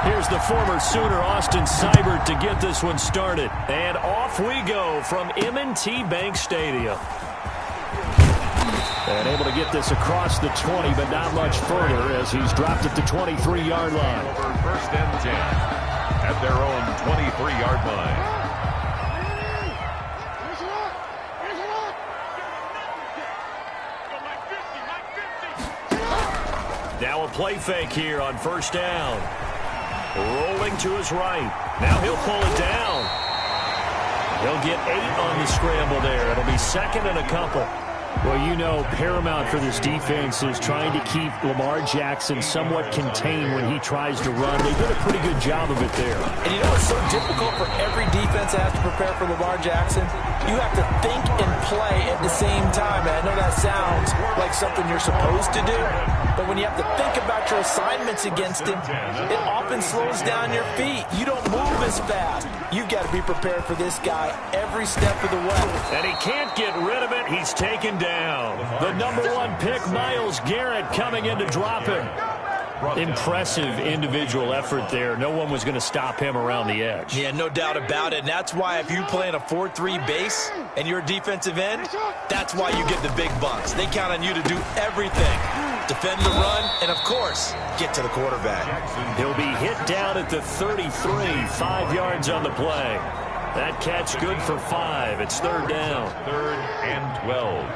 Here's the former Sooner, Austin Seibert, to get this one started. And off we go from M&T Bank Stadium. And able to get this across the 20, but not much further as he's dropped it to 23-yard line. Over first and 10 at their own 23-yard line. Now a play fake here on first down. Rolling to his right. Now he'll pull it down. He'll get 8 on the scramble there. It'll be second and a couple. Well, you know, paramount for this defense is trying to keep Lamar Jackson somewhat contained when he tries to run. They did a pretty good job of it there. And you know it's so difficult for every defense that has to prepare for Lamar Jackson? You have to think and play at the same time. And I know that sounds like something you're supposed to do, but when you have to think about your assignments against him, it often slows down your feet. You don't move as fast. You've got to be prepared for this guy every step of the way. And he can't get rid of it. He's taken down. The number 1 pick, Myles Garrett, coming in to drop him. Impressive individual effort there. No one was going to stop him around the edge. Yeah, no doubt about it. And that's why if you play in a 4-3 base and you're a defensive end, that's why you get the big bucks. They count on you to do everything. Defend the run, and, of course, get to the quarterback. He'll be hit down at the 33, 5 yards on the play. That catch good for 5. It's third down. Third and 12.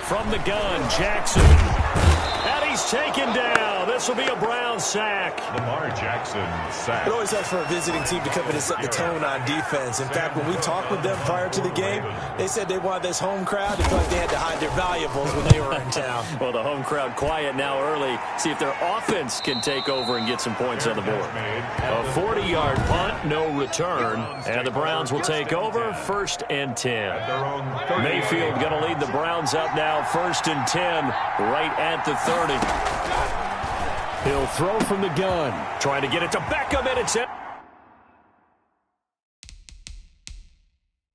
From the gun, Jackson. And he's taken down. This will be a Brown sack. Lamar Jackson sack. It always helps for a visiting team to come in and set the tone on defense. In fact, when we talked with them prior to the game, they said they wanted this home crowd to feel like they had to hide their valuables when they were in town. Well, the home crowd quiet now early. See if their offense can take over and get some points on the board. A 40-yard punt, no return. And the Browns will take over first and 10. Mayfield going to lead the Browns up now first and 10 right at the 30. He'll throw from the gun. Trying to get it to Beckham, and it's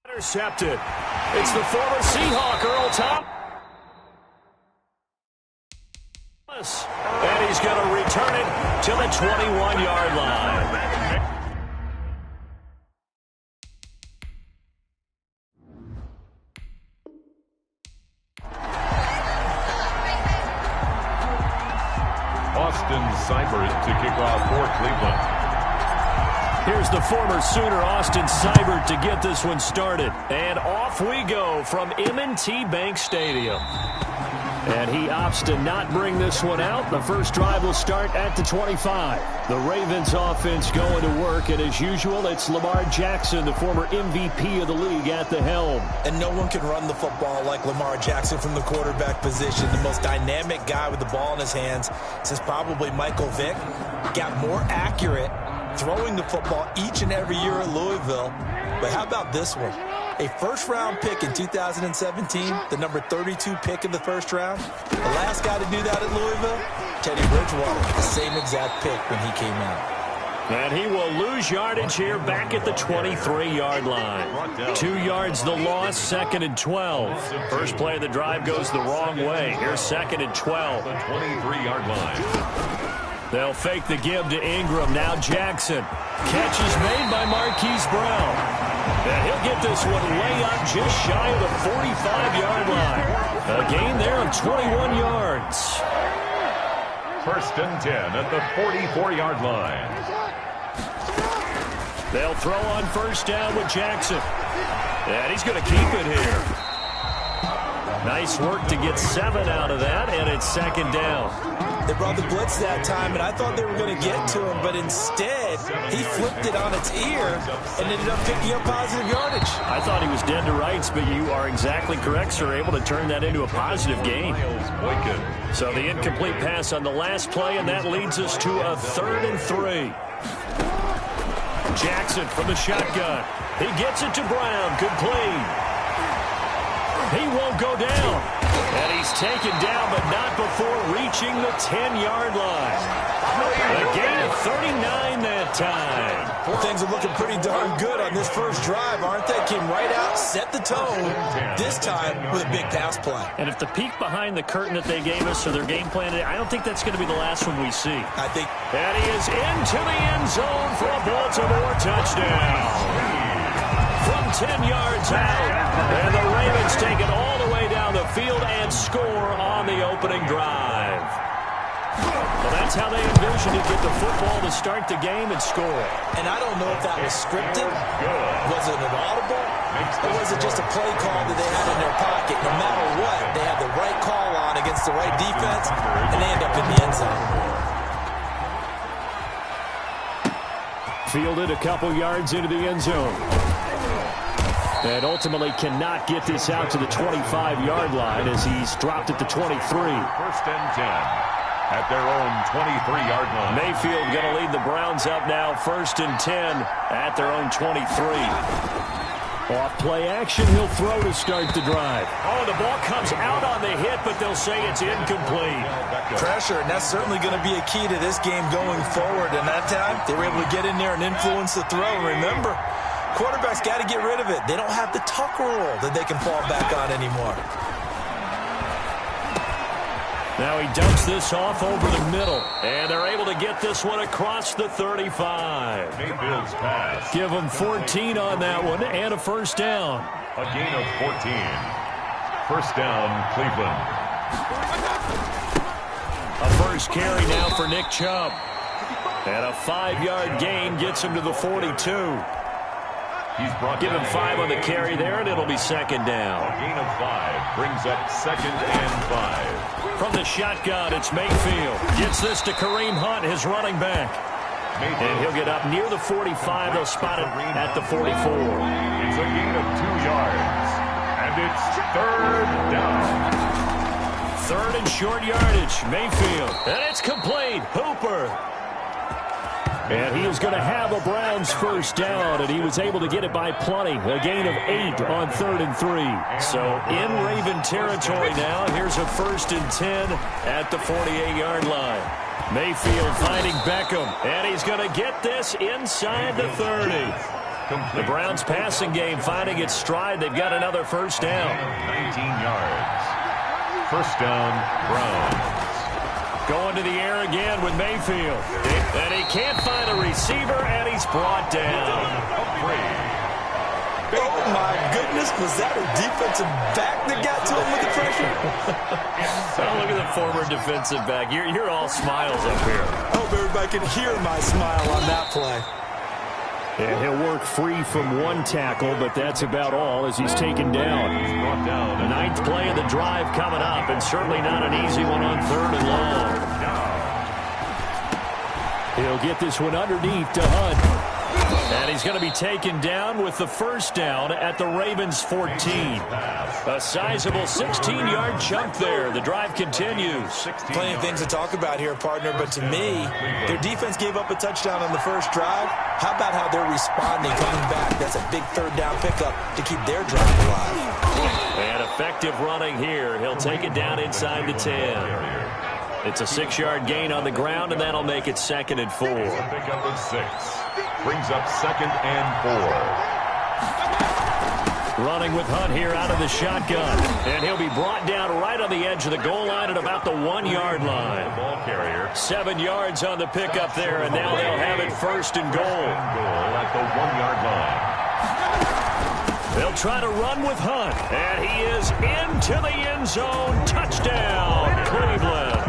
intercepted. It's the former Seahawk, Earl Thomas. And he's going to return it to the 21-yard line. Austin Seibert to kick off for Cleveland. Here's the former Sooner, Austin Seibert, to get this one started. And off we go from M&T Bank Stadium. And he opts to not bring this one out. The first drive will start at the 25. The Ravens offense going to work, and as usual, it's Lamar Jackson, the former MVP of the league, at the helm. And no one can run the football like Lamar Jackson from the quarterback position. The most dynamic guy with the ball in his hands since probably Michael Vick. Got more accurate throwing the football each and every year at Louisville. But how about this one? A first-round pick in 2017, the number 32 pick in the first round. The last guy to do that at Louisville, Teddy Bridgewater, the same exact pick when he came out. And he will lose yardage here back at the 23-yard line. 2 yards the loss, second and 12. First play of the drive goes the wrong way. Here's second and 12. The 23-yard line. They'll fake the give to Ingram. Now Jackson. Catch is made by Marquise Brown. And he'll get this one way up just shy of the 45-yard line. A gain there of 21 yards. First and 10 at the 44-yard line. They'll throw on first down with Jackson. And he's going to keep it here. Nice work to get 7 out of that, and it's second down. They brought the blitz that time, and I thought they were going to get to him, but instead, he flipped it on its ear and ended up picking up positive yardage. I thought he was dead to rights, but you are exactly correct, sir. Able to turn that into a positive gain. So the incomplete pass on the last play, and that leads us to a 3rd and 3. Jackson from the shotgun. He gets it to Brown. Complete. He won't go down. And he's taken down, but not before reaching the 10-yard line. A gain of 39 that time. Well, things are looking pretty darn good on this first drive, aren't they? Came right out, set the tone, this time with a big pass play. And if the peek behind the curtain that they gave us or their game plan, I don't think that's going to be the last one we see. I think. And he is into the end zone for a Baltimore touchdown. From 10 yards out. And the Ravens take it all the way down the field and score on the opening drive. Well, that's how they envisioned it, get the football to start the game and score. And I don't know if that was scripted, was it an audible, or was it just a play call that they had in their pocket? No matter what, they had the right call on against the right defense, and they end up in the end zone. Fielded a couple yards into the end zone. And ultimately cannot get this out to the 25-yard line as he's dropped at the 23. First and 10. At their own 23-yard line. Mayfield going to lead the Browns up now, first and 10 at their own 23. Off play action, he'll throw to start the drive. Oh, the ball comes out on the hit, but they'll say it's incomplete. Pressure, and that's certainly going to be a key to this game going forward. And that time, they were able to get in there and influence the throw. Remember, quarterbacks got to get rid of it. They don't have the tuck rule that they can fall back on anymore. Now he dumps this off over the middle, and they're able to get this one across the 35. Mayfield's pass. Give them 14 on that one and a first down. A gain of 14. First down, Cleveland. A first carry now for Nick Chubb. And a 5-yard gain gets him to the 42. Give him 5 on the carry there, and it'll be second down. A gain of 5 brings up second and 5. From the shotgun, it's Mayfield. Gets this to Kareem Hunt, his running back. And he'll get up near the 45. They'll spot it at the 44. It's a gain of 2 yards. And it's third down. Third and short yardage. Mayfield. And it's complete. Hooper. And he is going to have a Browns first down, and he was able to get it by plenty. A gain of 8 on 3rd and 3. So in Raven territory now. Here's a first and 10 at the 48-yard line. Mayfield finding Beckham, and he's going to get this inside the 30. The Browns passing game finding its stride. They've got another first down. 19 yards. First down, Browns. Going to the air again with Mayfield. And he can't find a receiver, and he's brought down. Oh, my goodness. Was that a defensive back that got to him with the pressure? Oh, look at the former defensive back. You're all smiles up here. I hope everybody can hear my smile on that play. And he'll work free from one tackle, but that's about all as he's taken down. He's brought down. The 9th play of the drive coming up, and certainly not an easy one on 3rd and long. He'll get this one underneath to Hunt. And he's going to be taken down with the first down at the Ravens' 14. A sizable 16-yard chunk there. The drive continues. Plenty of things to talk about here, partner, but to me, their defense gave up a touchdown on the first drive. How about how they're responding, coming back? That's a big third down pickup to keep their drive alive. And effective running here. He'll take it down inside the 10. It's a 6-yard gain on the ground, and that'll make it 2nd and 4. Pickup of 6. Brings up 2nd and 4. Running with Hunt here out of the shotgun. And he'll be brought down right on the edge of the goal line at about the 1-yard line. Ball carrier. 7 yards on the pickup there, and now they'll have it first and goal. Goal at the 1-yard line. They'll try to run with Hunt, and he is into the end zone. Touchdown, Cleveland.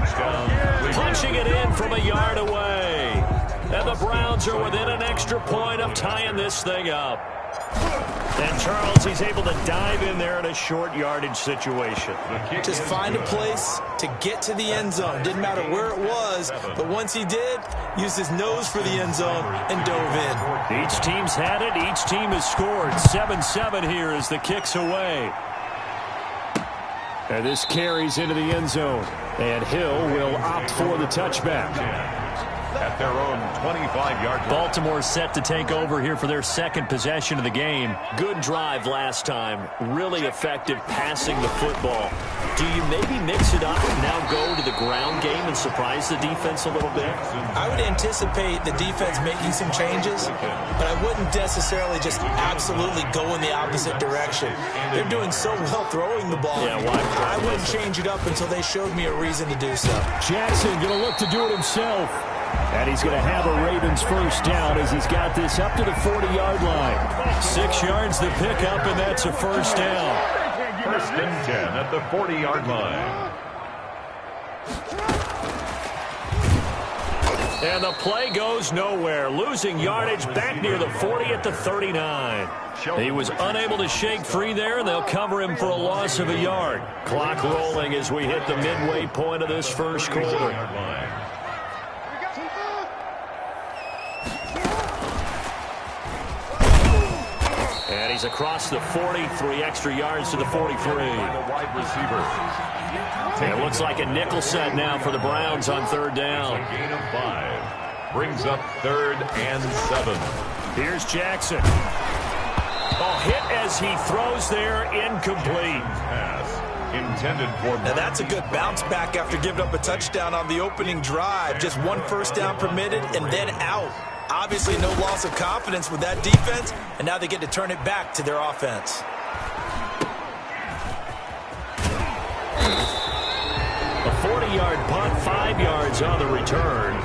Punching it in from a yard away. And the Browns are within an extra point of tying this thing up. And Charles, he's able to dive in there in a short yardage situation. Just find a place to get to the end zone. Didn't matter where it was, but once he did, used his nose for the end zone and dove in. Each team's had it. Each team has scored. 7-7 here as the kick's away. And this carries into the end zone. And Hill will opt for the touchback. at their own 25-yard line. Baltimore set to take over here for their second possession of the game. Good drive last time. Really effective passing the football. Do you maybe mix it up and now go to the ground game and surprise the defense a little bit? I would anticipate the defense making some changes, but I wouldn't necessarily just absolutely go in the opposite direction. They're doing so well throwing the ball. Yeah, why? I wouldn't change it up until they showed me a reason to do so. Jackson going to look to do it himself. And he's going to have a Ravens first down as he's got this up to the 40-yard line. 6 yards the pickup, and that's a first down. First and 10 at the 40-yard line. And the play goes nowhere. Losing yardage back near the 40 at the 39. He was unable to shake free there, and they'll cover him for a loss of a yard. Clock rolling as we hit the midway point of this first quarter. And he's across the 40, 3 extra yards to the 43. Wide receiver. It looks like a nickel set now for the Browns on third down. A gain of 5. Brings up 3rd and 7. Here's Jackson. Oh, hit as he throws there, incomplete. Pass intended for. Now that's a good bounce back after giving up a touchdown on the opening drive. Just 1 first down permitted and then out. Obviously no loss of confidence with that defense, and now they get to turn it back to their offense. A 40-yard punt, 5 yards on the return.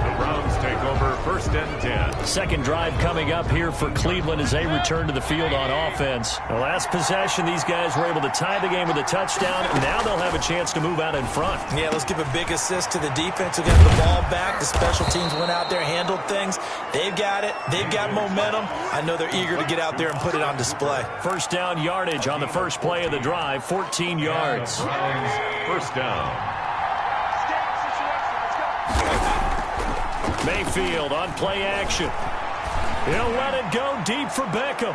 The Browns take over first and 10. Second drive coming up here for Cleveland as they return to the field on offense. The last possession, these guys were able to tie the game with a touchdown, and now they'll have a chance to move out in front. Yeah, let's give a big assist to the defense who got the ball back. The special teams went out there, handled things. They've got it. They've got momentum. I know they're eager to get out there and put it on display. First down yardage on the first play of the drive, 14 yards. Browns first down. Mayfield on play action. He'll let it go deep for Beckham.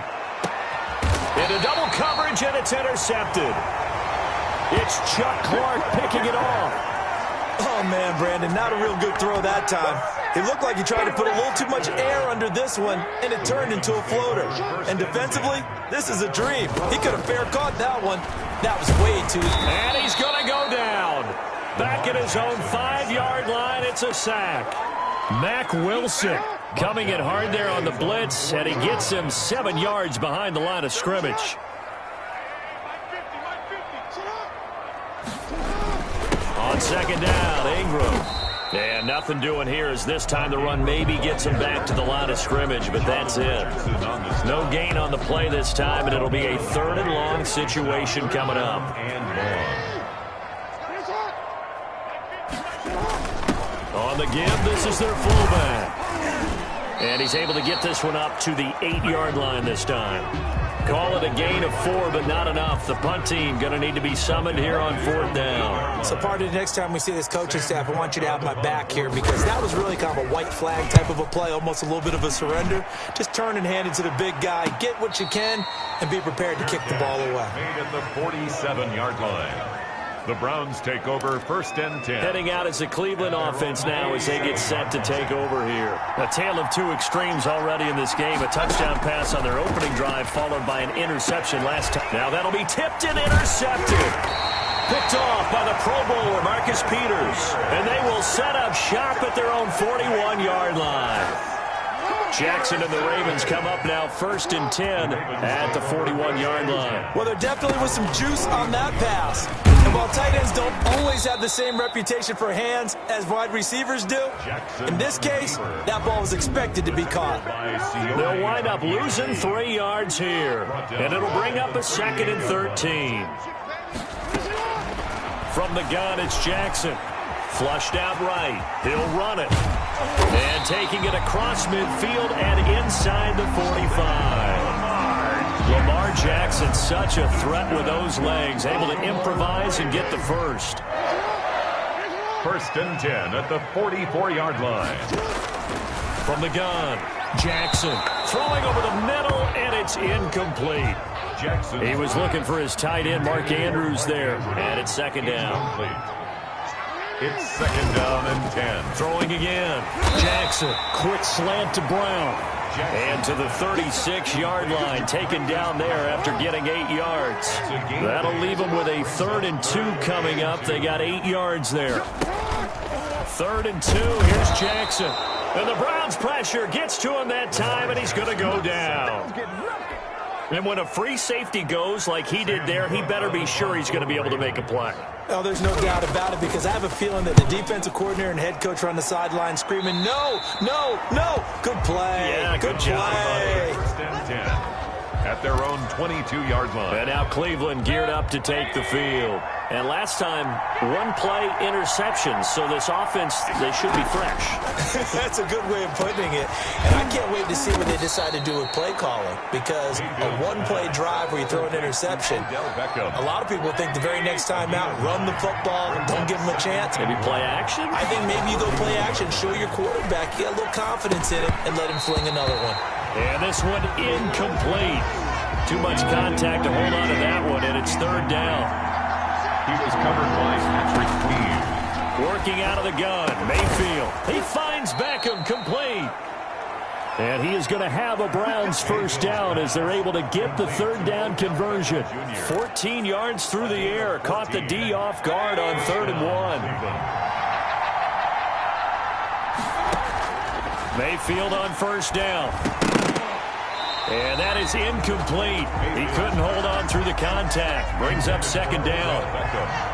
Into double coverage, and it's intercepted. It's Chuck Clark picking it off. Oh, man, Brandon, not a real good throw that time. It looked like he tried to put a little too much air under this one, and it turned into a floater. And defensively, this is a dream. He could have fair caught that one. That was way too easy. And he's going to go down. Back at his own 5-yard line, it's a sack. Mack Wilson coming in hard there on the blitz, and he gets him 7 yards behind the line of scrimmage. On second down, Ingram. And nothing doing here as this time the run maybe gets him back to the line of scrimmage, but that's it. No gain on the play this time, and it'll be a 3rd and long situation coming up. On the give, this is their fullback. And he's able to get this one up to the 8-yard line this time. Call it a gain of 4, but not enough. The punt team going to need to be summoned here on 4th down. So, Party, next time we see this coaching staff, I want you to have my back here because that was really kind of a white flag type of a play, almost a little bit of a surrender. Just turn and hand it to the big guy, get what you can, and be prepared to kick the ball away. Made at the 47-yard line. The Browns take over first and 10. Heading out as the Cleveland offense now as they get set to take over here. A tale of 2 extremes already in this game. A touchdown pass on their opening drive followed by an interception last time. Now that'll be tipped and intercepted. Picked off by the Pro Bowler, Marcus Peters. And they will set up shop at their own 41-yard line. Jackson and the Ravens come up now first and 10 at the 41-yard line. Well, there definitely was some juice on that pass. And while tight ends don't always have the same reputation for hands as wide receivers do, in this case, that ball was expected to be caught. They'll wind up losing 3 yards here. And it'll bring up a 2nd and 13. From the gun, it's Jackson. Flushed out right. He'll run it. And taking it across midfield and inside the 45. Lamar Jackson, such a threat with those legs, able to improvise and get the first. First and 10 at the 44-yard line. From the gun, Jackson throwing over the middle, and it's incomplete. Jackson. He was looking for his tight end, Mark Andrews, there, and it's 2nd down. It's 2nd down and 10. Throwing again. Jackson. Quick slant to Brown. And to the 36-yard line, taken down there after getting 8 yards. That'll leave them with a 3rd and 2 coming up. They got 8 yards there. 3rd and 2. Here's Jackson. And the Browns' pressure gets to him that time, and he's going to go down. And when a free safety goes like he did there, he better be sure he's going to be able to make a play. Oh, there's no doubt about it, because I have a feeling that the defensive coordinator and head coach are on the sideline screaming, no, no, no. Good play. Yeah, good job, buddy. 1st and 10 at their own 22-yard line. And now Cleveland geared up to take the field. And last time, one play interception, so this offense, they should be fresh. That's a good way of putting it. And I can't wait to see what they decide to do with play calling, because a one-play drive where you throw an interception, a lot of people think the very next time out, run the football, don't give them a chance. Maybe play action? I think maybe you go play action, show your quarterback, get a little confidence in it, and let him fling another one. And this one incomplete. Too much contact to hold on to that one, and it's 3rd down. He was covered by Patrick Queen. Working out of the gun, Mayfield. He finds Beckham, complete. And he is going to have a Browns 1st down as they're able to get the 3rd down conversion. 14 yards through the air. Caught the D off guard on 3rd and 1. Mayfield on 1st down. And that is incomplete. He couldn't hold on through the contact. Brings up 2nd down.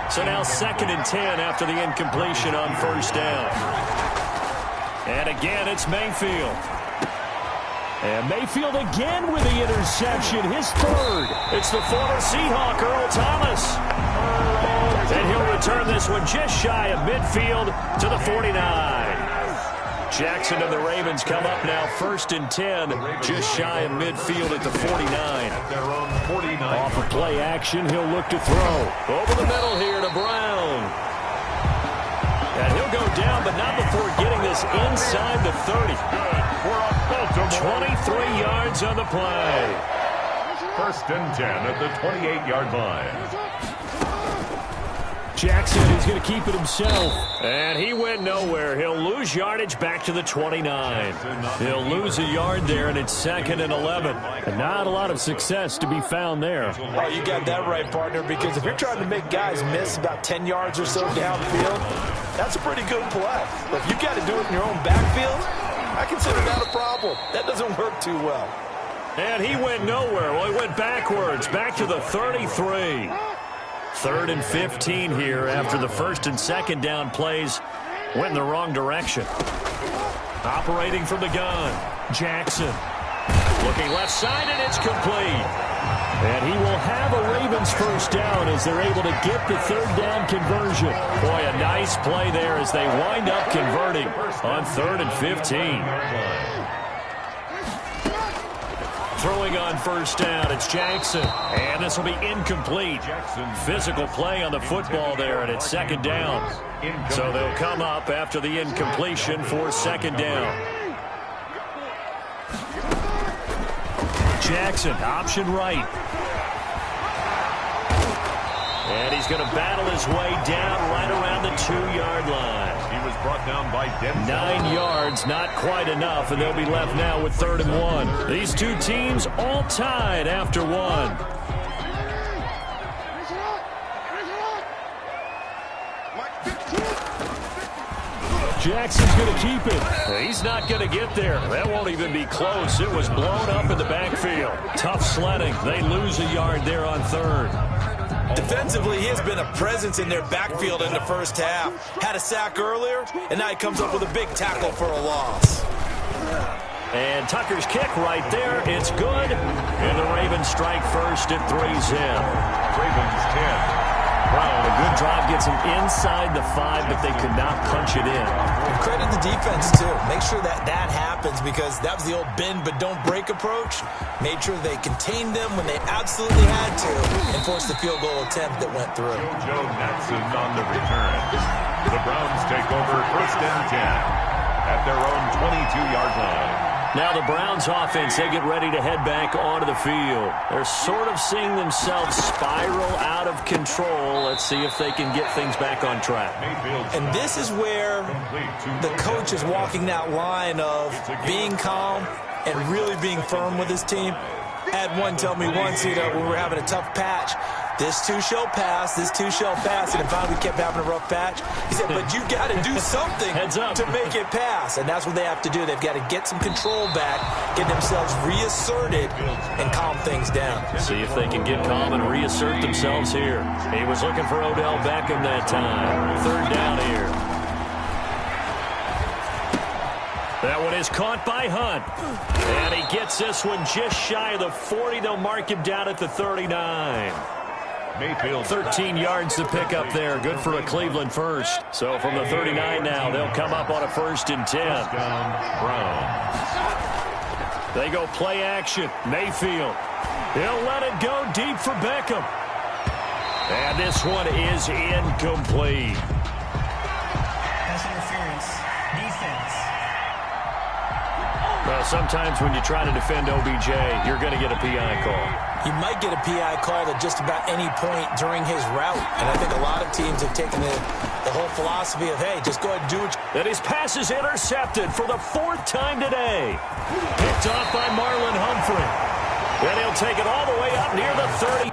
So now 2nd and 10 after the incompletion on 1st down. And again, it's Mayfield. And Mayfield again with the interception, his 3rd. It's the former Seahawk, Earl Thomas. And he'll return this one just shy of midfield to the 49. Jackson and the Ravens come up now 1st and 10, just shy of midfield at the 49. Off of play action, he'll look to throw. Over the middle here to Brown. And he'll go down, but not before getting this inside the 30. 23 yards on the play. 1st and 10 at the 28-yard line. Jackson is going to keep it himself. And he went nowhere. He'll lose yardage back to the 29. He'll lose a yard there, and it's 2nd and 11. And not a lot of success to be found there. Oh, you got that right, partner, because if you're trying to make guys miss about 10 yards or so downfield, that's a pretty good play. But if you got to do it in your own backfield, I consider that a problem. That doesn't work too well. And he went nowhere. Well, he went backwards, back to the 33. 3rd and 15 here after the 1st and 2nd down plays went in the wrong direction. Operating from the gun, Jackson. Looking left side, and it's complete. And he will have a Ravens 1st down as they're able to get the 3rd down conversion. Boy, a nice play there as they wind up converting on 3rd and 15. Throwing on 1st down, it's Jackson. And this will be incomplete. Physical play on the football there, and it's 2nd down. So they'll come up after the incompletion for 2nd down. Jackson, option right. And he's going to battle his way down right around the 2-yard line. He was brought down by Denzel. 9 yards, not quite enough, and they'll be left now with 3rd and 1. These two teams all tied after 1. Jackson's going to keep it. He's not going to get there. That won't even be close. It was blown up in the backfield. Tough sledding. They lose a yard there on 3rd. Defensively, he has been a presence in their backfield in the 1st half. Had a sack earlier, and now he comes up with a big tackle for a loss. And Tucker's kick right there. It's good. And the Ravens strike first at 3's in. Ravens 10. Wow, a good drive gets them inside the 5, but they could not punch it in. And credit the defense, too. Make sure that happens, because that was the old bend but don't break approach. Made sure they contained them when they absolutely had to and forced the field goal attempt that went through. Joe Natson on the return. The Browns take over 1st and 10 at their own 22-yard line. Now the Browns offense, they get ready to head back onto the field. They're sort of seeing themselves spiral out of control. Let's see if they can get things back on track. And this is where the coach is walking that line of being calm and really being firm with his team. I had one tell me once, when we were having a tough patch, this too shall pass, this too shall pass, and finally we kept having a rough patch. He said, but you got to do something to make it pass, and that's what they have to do. They've got to get some control back, get themselves reasserted, and calm things down. See if they can get calm and reassert themselves here. He was looking for Odell Beckham that time. Third down here. That one is caught by Hunt. And he gets this one just shy of the 40. They'll mark him down at the 39. Mayfield 13 yards to pick up there. Good for a Cleveland first. So from the 39 now, they'll come up on a 1st and 10. They go play action. Mayfield. He'll let it go deep for Beckham. And this one is incomplete. Pass interference. Defense. Well, sometimes when you try to defend OBJ, you're going to get a PI call. You might get a PI call at just about any point during his route. And I think a lot of teams have taken the whole philosophy of, hey, just go ahead and do what you... And his pass is intercepted for the 4th time today. Picked off by Marlon Humphrey. And he'll take it all the way up near the 30.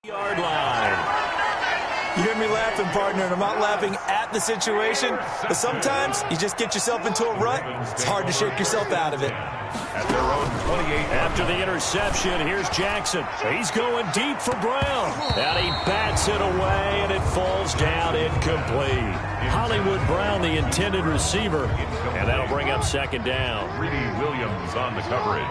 Yard line. You hear me laughing, partner, and I'm not laughing at the situation, but sometimes you just get yourself into a rut. It's hard to shake yourself out of it. At their own 28. After the interception, here's Jackson. He's going deep for Brown. And he bats it away, and it falls down incomplete. Hollywood Brown, the intended receiver, and that'll bring up 2nd down. Greedy Williams on the coverage.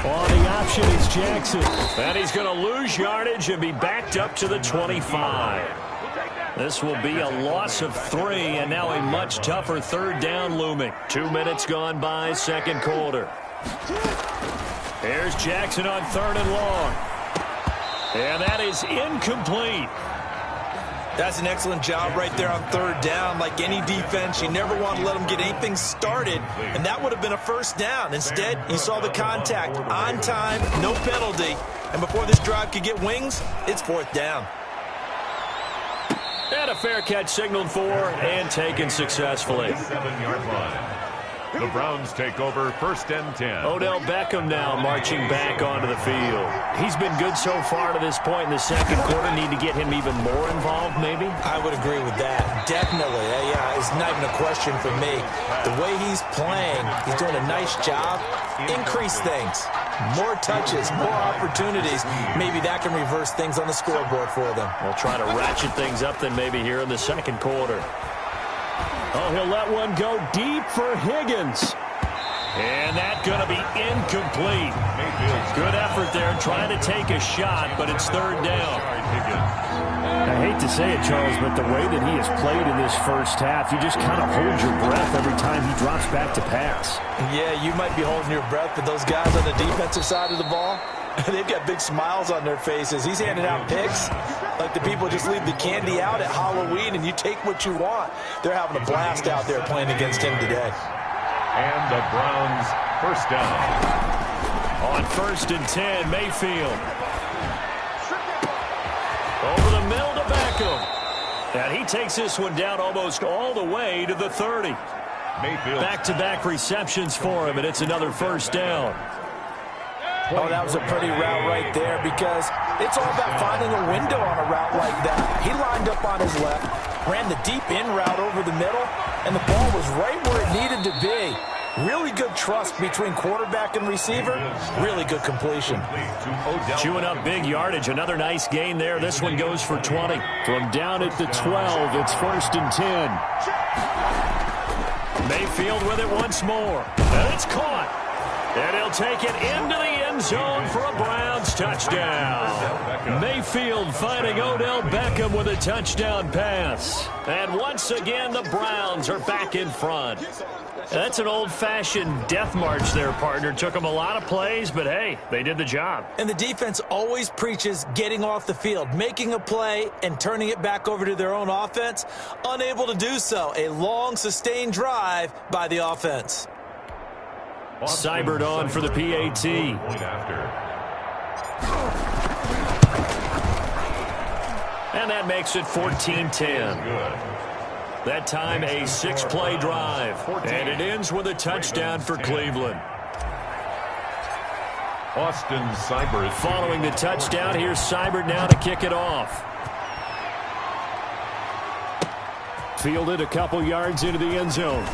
On the option is Jackson. And he's going to lose yardage and be backed up to the 25. This will be a loss of 3, and now a much tougher 3rd down looming. 2 minutes gone by, 2nd quarter. Here's Jackson on 3rd and long. And that is incomplete. That's an excellent job right there on 3rd down. Like any defense, you never want to let them get anything started, and that would have been a 1st down. Instead, you saw the contact on time, no penalty, and before this drive could get wings, it's 4th down. And a fair catch signaled for and taken successfully. 7-yard line. The Browns take over 1st and 10. Odell Beckham now marching back onto the field. He's been good so far to this point in the 2nd quarter. Need to get him even more involved, maybe? I would agree with that. Definitely. Yeah, it's not even a question for me. The way he's playing, he's doing a nice job. Increase things. More touches, more opportunities. Maybe that can reverse things on the scoreboard for them. We'll try to ratchet things up then maybe here in the 2nd quarter. Oh, he'll let one go deep for Higgins. And that's going to be incomplete. Good effort there trying to take a shot, but it's 3rd down. I hate to say it, Charles, but the way that he has played in this 1st half, you just kind of hold your breath every time he drops back to pass. Yeah, you might be holding your breath, but those guys on the defensive side of the ball, they've got big smiles on their faces. He's handing out picks like the people just leave the candy out at Halloween and you take what you want. They're having a blast out there playing against him today. And the Browns 1st down. On 1st and 10, Mayfield. Over the middle to Beckham. And he takes this one down almost all the way to the 30. Mayfield. Back-to-back receptions for him, and it's another 1st down. Oh, that was a pretty route right there because it's all about finding a window on a route like that. He lined up on his left, ran the deep in route over the middle, and the ball was right where it needed to be. Really good trust between quarterback and receiver. Really good completion. Chewing up big yardage. Another nice gain there. This one goes for 20. From down at the 12, it's 1st and 10. Mayfield with it once more. And it's caught. And he'll take it into the end zone for a Browns touchdown. Mayfield finding Odell Beckham with a touchdown pass. And once again, the Browns are back in front. That's an old-fashioned death march there, partner. Took them a lot of plays, but hey, they did the job. And the defense always preaches getting off the field, making a play, and turning it back over to their own offense. Unable to do so. A long, sustained drive by the offense. Seibert on for the PAT. And that makes it 14-10. That time a 6-play drive. And it ends with a touchdown for Cleveland. Austin Seibert. Following the touchdown, here's Seibert now to kick it off. Fielded a couple yards into the end zone.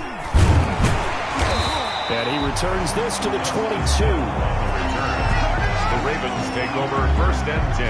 And he returns this to the 22. The Ravens take over 1st and 10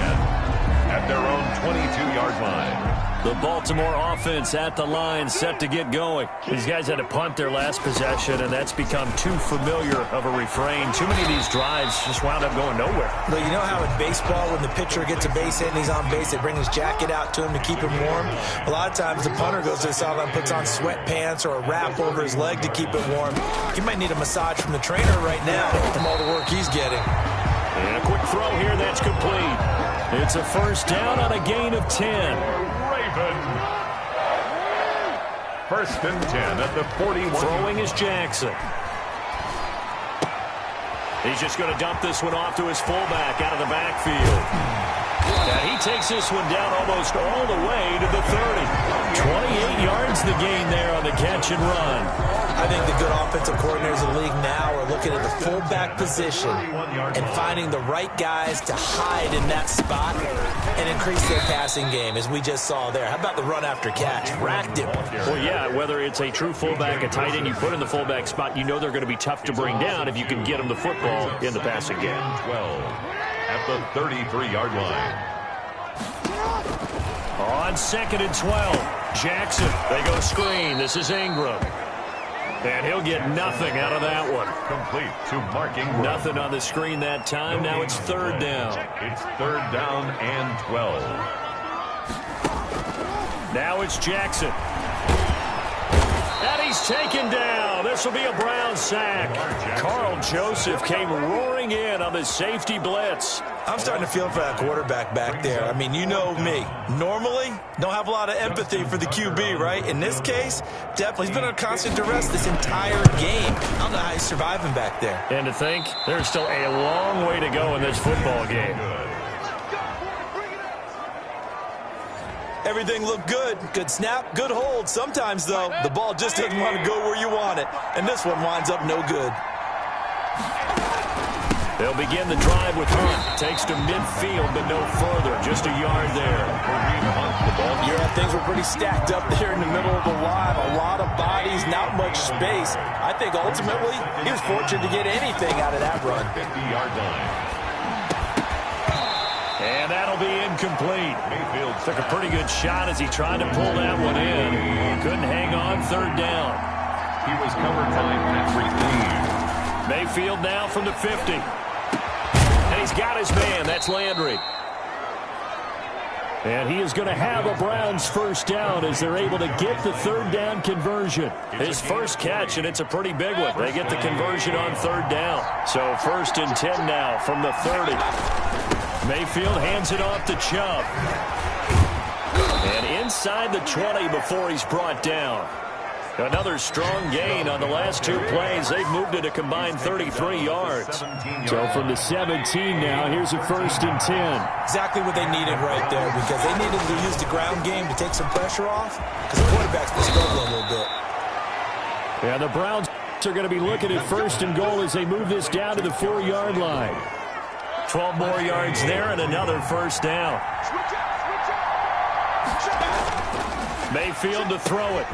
at their own 22-yard line. The Baltimore offense at the line, set to get going. These guys had to punt their last possession, and that's become too familiar of a refrain. Too many of these drives just wound up going nowhere. But you know how in baseball, when the pitcher gets a base hit and he's on base, they bring his jacket out to him to keep him warm? A lot of times the punter goes to the sideline, puts on sweatpants or a wrap over his leg to keep it warm. He might need a massage from the trainer right now from all the work he's getting. And a quick throw here, that's complete. It's a 1st down on a gain of 10. 1st and 10 at the 41. Throwing is Jackson. He's just going to dump this one off to his fullback out of the backfield. And he takes this one down almost all the way to the 30. 28 yards the gain there on the catch and run. I think the good offensive coordinators in the league now are looking at the fullback position and finding the right guys to hide in that spot and increase their passing game, as we just saw there. How about the run after catch? Racked him. Well, yeah, whether it's a true fullback, a tight end you put in the fullback spot, you know they're going to be tough to bring down if you can get them the football in the passing game. 12 at the 33-yard line. On 2nd and 12, Jackson. They go screen. This is Ingram. And he'll get nothing out of that one. Complete to Mark Ingram. Nothing on the screen that time. Now it's 3rd down. It's 3rd down and 12. Now it's Jackson. And he's taken down. This will be a Brown sack. Carl Joseph came roaring in on the safety blitz. I'm starting to feel for that quarterback back there. I mean, you know me. Normally, don't have a lot of empathy for the QB, right? In this case, definitely. He's been under constant duress this entire game. I don't know how he's surviving back there. And to think, there's still a long way to go in this football game. Everything looked good. Good snap, good hold. Sometimes, though, the ball just doesn't want to go where you want it. And this one winds up no good. They'll begin the drive with Hunt. Takes to midfield, but no further. Just a yard there. Yeah, things were pretty stacked up there in the middle of the line. A lot of bodies, not much space. I think ultimately he was fortunate to get anything out of that run. 50-yard line. And that'll be incomplete. Mayfield took a pretty good shot as he tried to pull that one in. Couldn't hang on. 3rd down. He was covered by Patrick Lee. Mayfield now from the 50. And he's got his man. That's Landry. And he is going to have a Browns 1st down as they're able to get the 3rd down conversion. His first catch, and it's a pretty big one. They get the conversion on 3rd down. So 1st and 10 now from the 30. Mayfield hands it off to Chubb. And inside the 20 before he's brought down. Another strong gain on the last 2 plays. They've moved it a combined 33 yards. So from the 17 now, here's a 1st and 10. Exactly what they needed right there, because they needed to use the ground game to take some pressure off, because the quarterback's been struggling a little bit. Yeah, the Browns are going to be looking at 1st and goal as they move this down to the 4-yard line. 12 more yards there and another 1st down. Mayfield to throw it.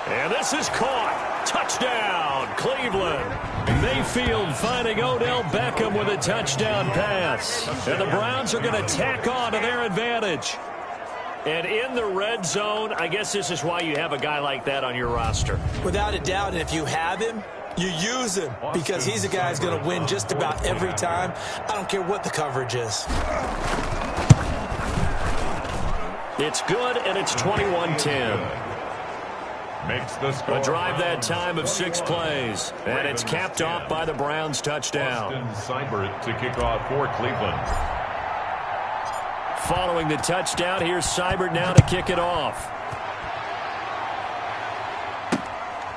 And this is caught. Touchdown, Cleveland. Mayfield finding Odell Beckham with a touchdown pass. And the Browns are going to tack on to their advantage. And in the red zone, I guess this is why you have a guy like that on your roster. Without a doubt, and if you have him, you use him because he's a guy who's going to win just about every time. I don't care what the coverage is. It's good, and it's 21-10. Makes the score. A drive that time of 6 plays, and it's capped off by the Browns touchdown. Austin Seibert to kick off for Cleveland. Following the touchdown, here's Seibert now to kick it off.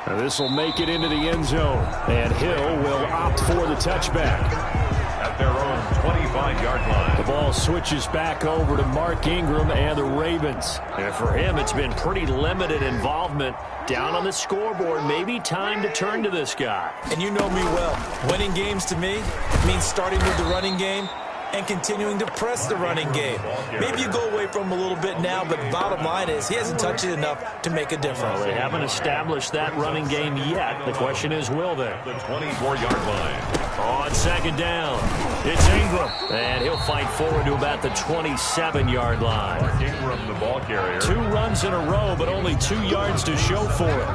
Now this will make it into the end zone, and Hill will opt for the touchback. At their own 25-yard line. The ball switches back over to Mark Ingram and the Ravens. And for him, it's been pretty limited involvement. Down on the scoreboard, maybe time to turn to this guy. And you know me well. Winning games to me means starting with the running game and continuing to press the running game. Maybe you go away from him a little bit now, but the bottom line is he hasn't touched it enough to make a difference. Well, they haven't established that running game yet. The question is, will they? The 24-yard line. On second down, it's Ingram, and he'll fight forward to about the 27-yard line. Mark Ingram, the ball carrier. 2 runs in a row, but only 2 yards to show for it.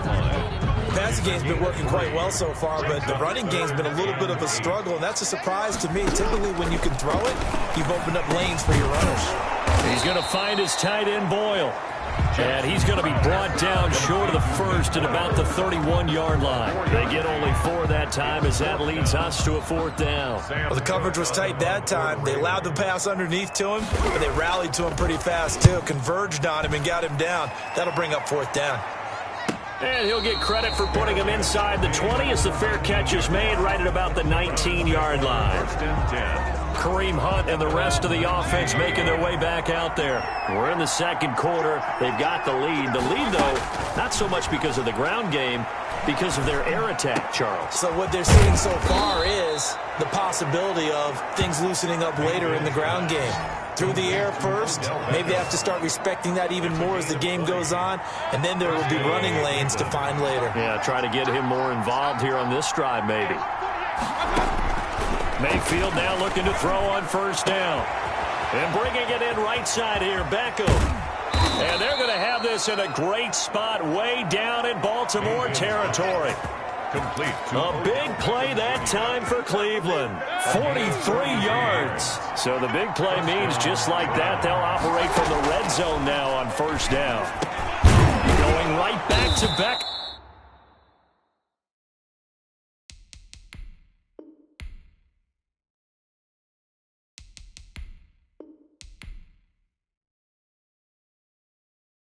The passing game's been working quite well so far, but the running game's been a little bit of a struggle, and that's a surprise to me. Typically, when you can throw it, you've opened up lanes for your runners. He's going to find his tight end, Boyle. And he's going to be brought down short of the first at about the 31-yard line. They get only 4 that time as that leads us to a 4th down. Well, the coverage was tight that time. They allowed the pass underneath to him, but they rallied to him pretty fast, too. Converged on him and got him down. That'll bring up 4th down. And he'll get credit for putting him inside the 20 as the fair catch is made right at about the 19-yard line. 1st and 10. Kareem Hunt and the rest of the offense making their way back out there. We're in the second quarter. They've got the lead. The lead, though, not so much because of the ground game, because of their air attack, Charles. So what they're seeing so far is the possibility of things loosening up later in the ground game. Through the air first, maybe they have to start respecting that even more as the game goes on, and then there will be running lanes to find later. Yeah, try to get him more involved here on this drive, maybe. Mayfield now looking to throw on 1st down. And bringing it in right side here, Beckham. And they're going to have this in a great spot way down in Baltimore territory. Complete. A big play that time for Cleveland. 43 yards. So the big play means just like that, they'll operate from the red zone now on 1st down. Going right back to Beck.